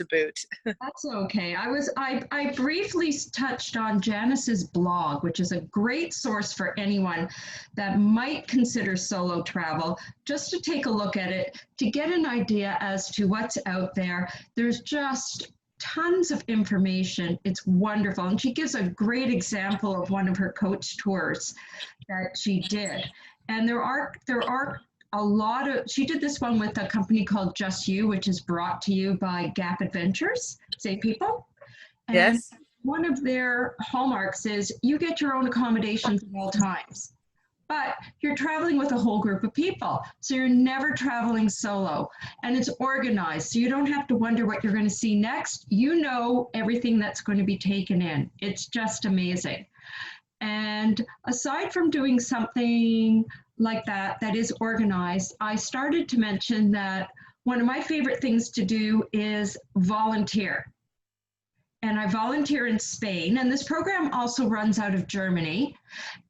to boot. That's okay. I briefly touched on Janice's blog, which is a great source for anyone that might consider solo travel, just to take a look at it, to get an idea as to what's out there. There's just tons of information. It's wonderful. And she gives a great example of one of her coach tours that she did. And there are a lot of, she did this one with a company called Just You, which is brought to you by Gap Adventures, Save People. And yes. One of their hallmarks is you get your own accommodations at all times, but you're traveling with a whole group of people. So you're never traveling solo, and it's organized. So you don't have to wonder what you're going to see next. You know everything that's going to be taken in. It's just amazing. And aside from doing something like that is organized, I started to mention that one of my favorite things to do is volunteer. And I volunteer in Spain, and this program also runs out of Germany.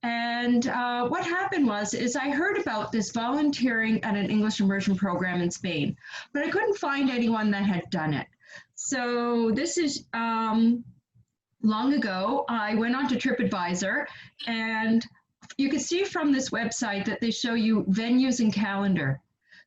And what happened is I heard about this volunteering at an English immersion program in Spain, but I couldn't find anyone that had done it. So this is long ago. I went on to TripAdvisor, and you can see from this website that they show you venues and calendar.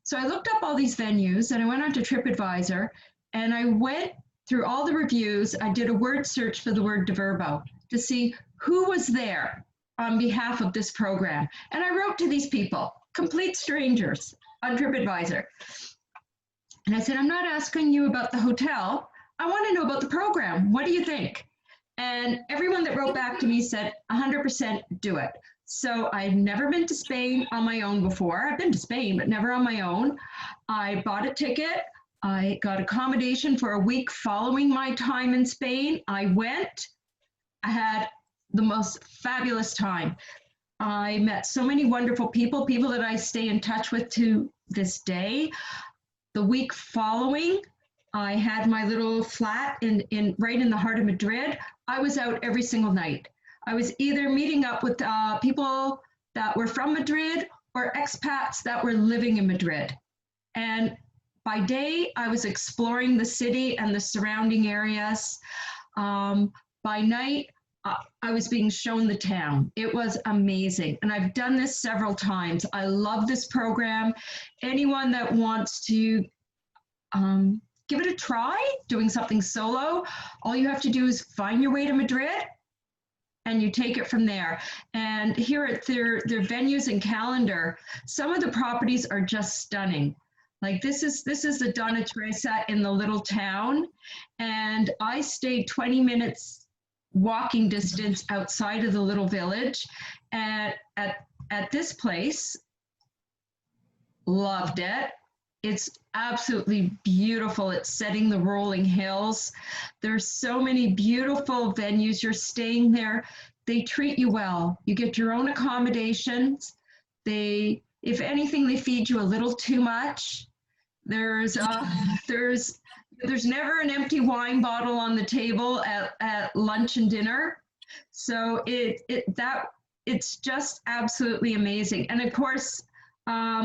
So I looked up all these venues, and I went on to TripAdvisor, and I went through all the reviews. I did a word search for the word DeVerbo to see who was there on behalf of this program. And I wrote to these people, complete strangers, on TripAdvisor. And I said, I'm not asking you about the hotel. I want to know about the program. What do you think? And everyone that wrote back to me said, 100% do it. So I've never been to Spain on my own before. I've been to Spain, but never on my own. I bought a ticket. I got accommodation for a week following my time in Spain. I went. I had the most fabulous time. I met so many wonderful people that I stay in touch with to this day. The week following, I had my little flat right in the heart of Madrid. I was out every single night. I was either meeting up with people that were from Madrid or expats that were living in Madrid. And by day, I was exploring the city and the surrounding areas. By night, I was being shown the town. It was amazing. And I've done this several times. I love this program. Anyone that wants to give it a try, doing something solo, all you have to do is find your way to Madrid and you take it from there. And here at their venues and calendar, some of the properties are just stunning. Like this is the Donna Teresa in the little town. And I stayed 20 minutes walking distance outside of the little village at this place. Loved it. It's absolutely beautiful. It's setting the rolling hills. There's so many beautiful venues. You're staying there. They treat you well. You get your own accommodations. If anything, they feed you a little too much. There's never an empty wine bottle on the table at lunch and dinner. So it's just absolutely amazing. And of course,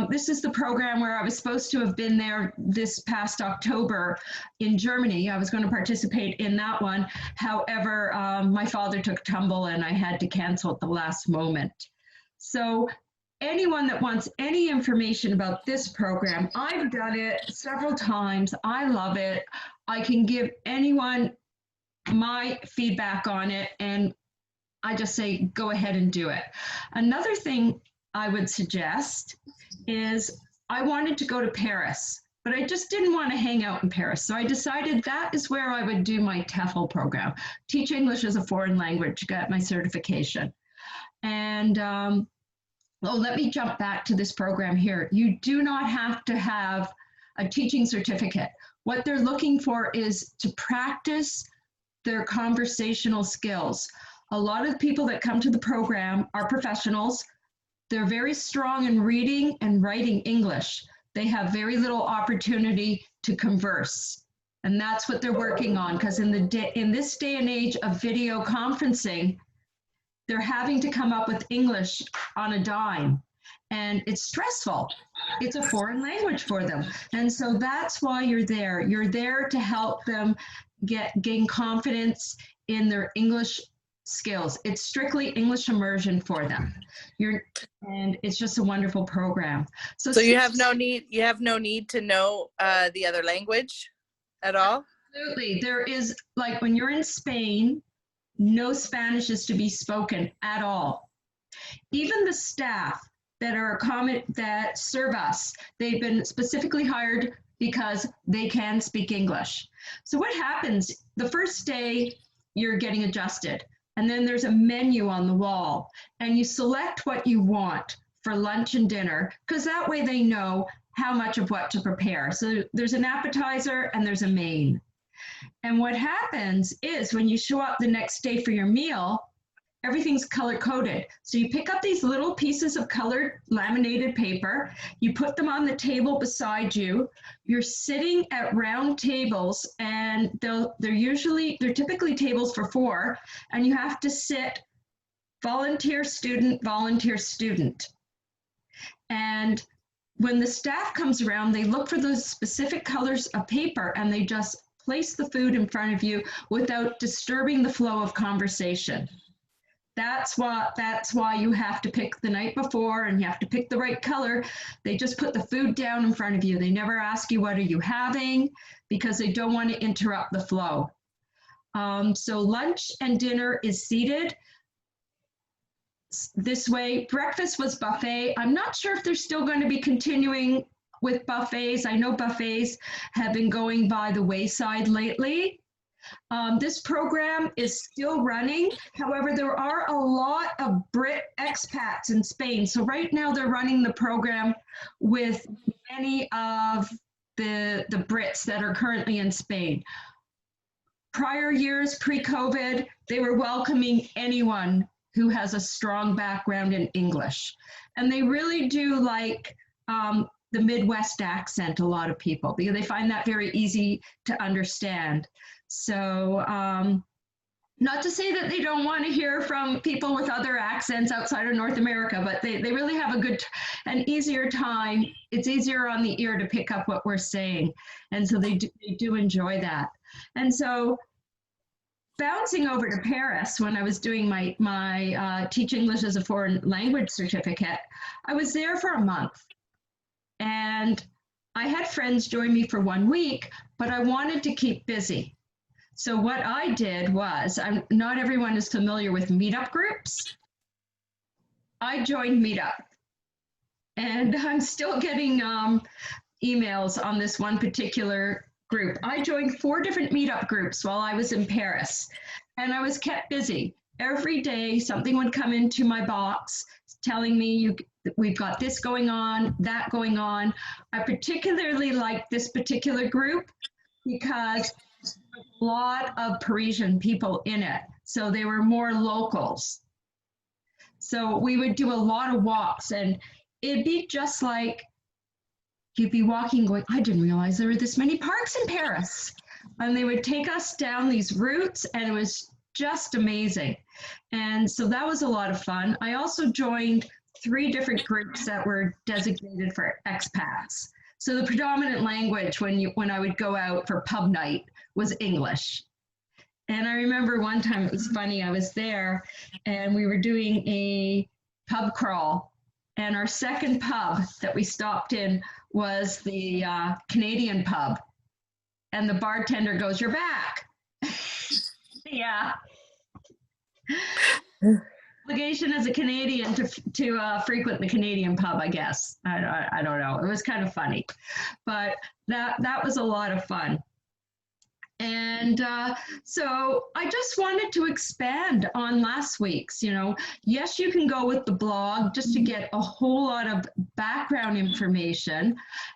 this is the program where I was supposed to have been there this past October in Germany. I was going to participate in that one. However, my father took a tumble and I had to cancel at the last moment. So anyone that wants any information about this program, I've done it several times. I love it. I can give anyone my feedback on it, and I just say, go ahead and do it. Another thing I would suggest is I wanted to go to Paris, but I just didn't want to hang out in Paris. So I decided that is where I would do my TEFL program, Teach English as a Foreign Language, get my certification. And let me jump back to this program here. You do not have to have a teaching certificate. What they're looking for is to practice their conversational skills. A lot of the people that come to the program are professionals. They're very strong in reading and writing English. They have very little opportunity to converse. And that's what they're working on, because in this day and age of video conferencing, they're having to come up with English on a dime. and it's stressful. It's a foreign language for them. And so that's why you're there. You're there to help them gain confidence in their English skills. It's strictly English immersion for them. And it's just a wonderful program. So you have no need to know the other language at all? Absolutely. There is, like, when you're in Spain, no Spanish is to be spoken at all. Even the staff that serve us, they've been specifically hired because they can speak English. So what happens, the first day you're getting adjusted, and then there's a menu on the wall, and you select what you want for lunch and dinner, because that way they know how much of what to prepare. So there's an appetizer and there's a main. And what happens is when you show up the next day for your meal, everything's color coded. So you pick up these little pieces of colored laminated paper, you put them on the table beside you, you're sitting at round tables, and they're typically tables for 4, and you have to sit volunteer, student, volunteer, student. And when the staff comes around, they look for those specific colors of paper, and they just place the food in front of you without disturbing the flow of conversation. That's why you have to pick the night before, and you have to pick the right color. They just put the food down in front of you. They never ask you, what are you having? Because they don't want to interrupt the flow. So lunch and dinner is seated this way. Breakfast was buffet. I'm not sure if they're still going to be continuing with buffets. I know buffets have been going by the wayside lately. This program is still running. However, there are a lot of Brit expats in Spain. So right now they're running the program with many of the Brits that are currently in Spain. Prior years, pre-COVID, they were welcoming anyone who has a strong background in English. And they really do like the Midwest accent, a lot of people, because they find that very easy to understand. So not to say that they don't want to hear from people with other accents outside of North America, but they really have an easier time. It's easier on the ear to pick up what we're saying. And so they do enjoy that. And so bouncing over to Paris, when I was doing my Teach English as a Foreign Language certificate, I was there for a month. And I had friends join me for 1 week, but I wanted to keep busy. So what I did was, not everyone is familiar with meetup groups. I joined Meetup, and I'm still getting emails on this one particular group. I joined 4 different meetup groups while I was in Paris, and I was kept busy. Every day something would come into my box telling me, we've got this going on, that going on. I particularly liked this particular group because a lot of Parisian people in it. So they were more locals. So we would do a lot of walks, and it'd be just like, you'd be walking going, I didn't realize there were this many parks in Paris. And they would take us down these routes, and it was just amazing. And so that was a lot of fun. I also joined 3 different groups that were designated for expats. So the predominant language when I would go out for pub night was English. And I remember one time, it was funny, I was there and we were doing a pub crawl, and our second pub that we stopped in was the Canadian pub. And the bartender goes, "You're back." Yeah. Obligation as a Canadian to frequent the Canadian pub, I guess. I don't know. It was kind of funny, but that was a lot of fun. And so I just wanted to expand on last week's, yes, you can go with the blog just to get a whole lot of background information.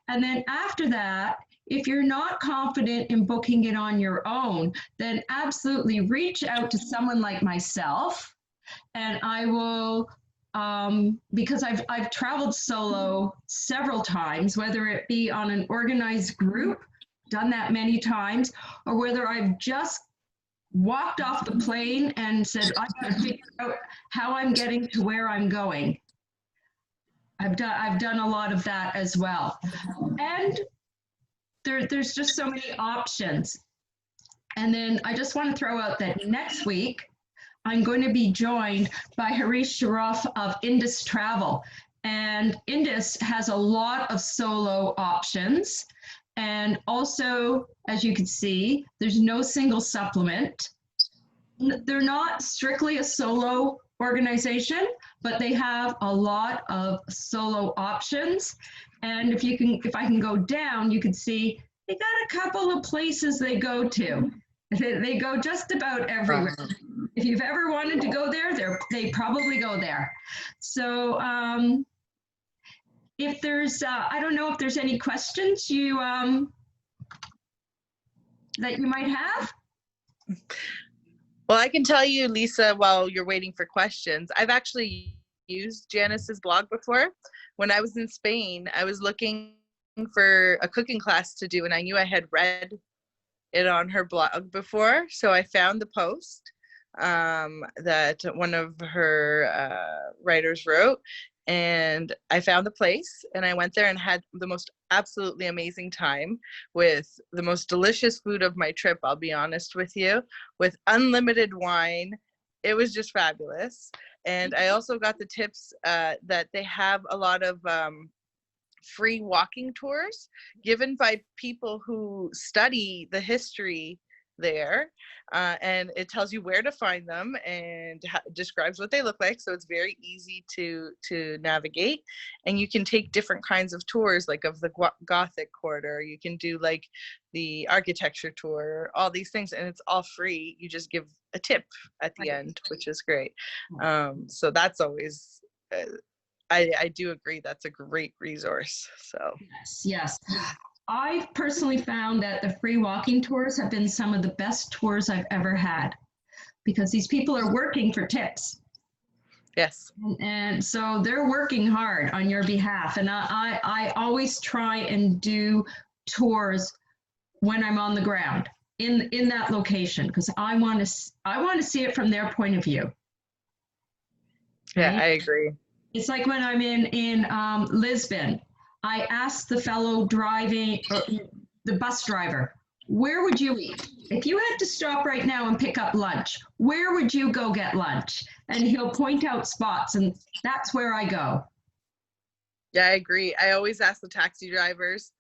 And then after that, if you're not confident in booking it on your own, then absolutely reach out to someone like myself. And I will, because I've traveled solo several times, whether it be on an organized group, done that many times, or whether I've just walked off the plane and said, I got to figure out how I'm getting to where I'm going. I've done a lot of that as well. And there's just so many options. And then I just want to throw out that next week, I'm going to be joined by Harish Sharoff of Indus Travel. And Indus has a lot of solo options. And also, as you can see, there's no single supplement. They're not strictly a solo organization, but they have a lot of solo options. And if I can go down, you can see they got a couple of places they go to. They go just about everywhere. If you've ever wanted to go there, they probably go there. So if there's, I don't know if there's any questions that you might have. Well, I can tell you, Lisa, while you're waiting for questions, I've actually used Janice's blog before. When I was in Spain, I was looking for a cooking class to do, and I knew I had read it on her blog before. So I found the post that one of her writers wrote, and I found the place, and I went there and had the most absolutely amazing time with the most delicious food of my trip, I'll be honest with you, with unlimited wine. It was just fabulous. And I also got the tips that they have a lot of free walking tours given by people who study the history there, and it tells you where to find them and describes what they look like, so it's very easy to navigate. And you can take different kinds of tours, like of the Gothic quarter, you can do like the architecture tour, all these things, and it's all free. You just give a tip at the end, which is great. So that's always I do agree, that's a great resource. So Yes. I've personally found that the free walking tours have been some of the best tours I've ever had, because these people are working for tips. Yes. And so they're working hard on your behalf. And I always try and do tours when I'm on the ground in that location, because I want to see it from their point of view. Yeah, I agree. It's like when I'm in Lisbon, I asked the fellow driving, the bus driver, where would you eat? If you had to stop right now and pick up lunch, where would you go get lunch? And he'll point out spots, and that's where I go. Yeah, I agree. I always ask the taxi drivers,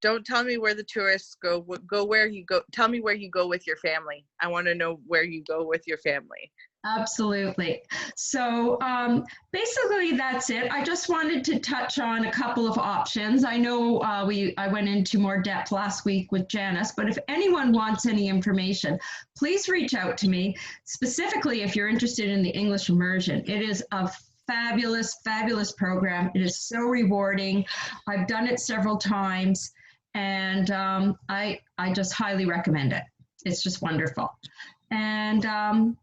don't tell me where the tourists go. Go where you go. Tell me where you go with your family. I want to know where you go with your family. Absolutely. So basically that's it. I just wanted to touch on a couple of options. I know I went into more depth last week with Janice, but if anyone wants any information, please reach out to me, specifically if you're interested in the English immersion. It is a fabulous, fabulous program. It is so rewarding. I've done it several times, and I just highly recommend it. It's just wonderful. And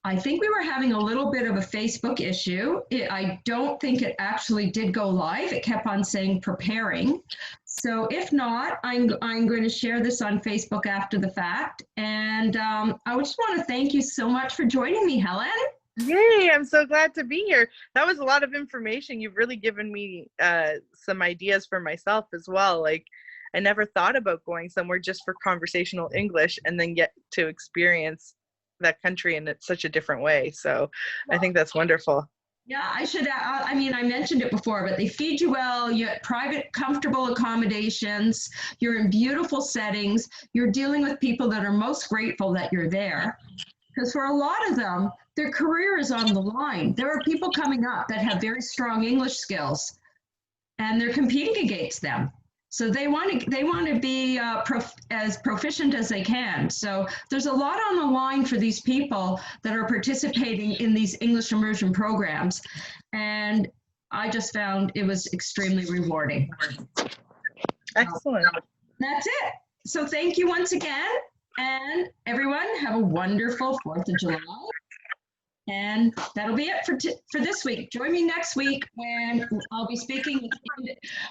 I think we were having a little bit of a Facebook issue. I don't think it actually did go live. It kept on saying preparing. So if not, I'm going to share this on Facebook after the fact. And I just want to thank you so much for joining me, Helen. Yay, I'm so glad to be here. That was a lot of information. You've really given me some ideas for myself as well. Like, I never thought about going somewhere just for conversational English and then get to experience that country in such a different way. So I think that's wonderful. Yeah, I mean, I mentioned it before, but they feed you well, you have private, comfortable accommodations, you're in beautiful settings, you're dealing with people that are most grateful that you're there. Because for a lot of them, their career is on the line. There are people coming up that have very strong English skills, and they're competing against them. So they want to be as proficient as they can. So there's a lot on the line for these people that are participating in these English immersion programs. And I just found it was extremely rewarding. Excellent. That's it. So thank you once again. And everyone have a wonderful 4th of July. And that'll be it for this week. Join me next week when I'll be speaking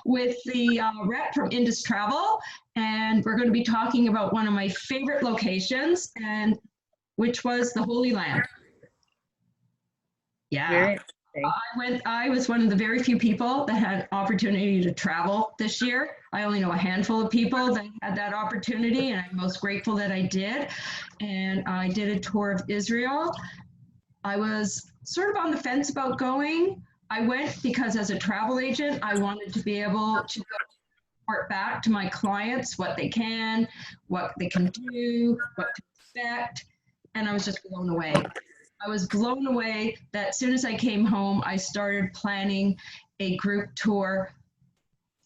with the rep from Indus Travel, and we're going to be talking about one of my favorite locations, and which was the Holy Land. Yeah. I was one of the very few people that had opportunity to travel this year. I only know a handful of people that had that opportunity, and I'm most grateful that I did. And I did a tour of Israel. I was sort of on the fence about going. I went because as a travel agent, I wanted to be able to report back to my clients what they can do, what to expect, and I was just blown away. I was blown away that as soon as I came home, I started planning a group tour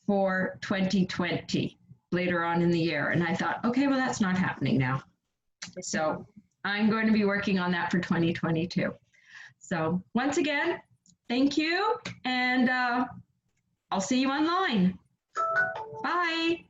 for 2020 later on in the year. And I thought, okay, well, that's not happening now. So I'm going to be working on that for 2022. So once again, thank you. And I'll see you online. Bye.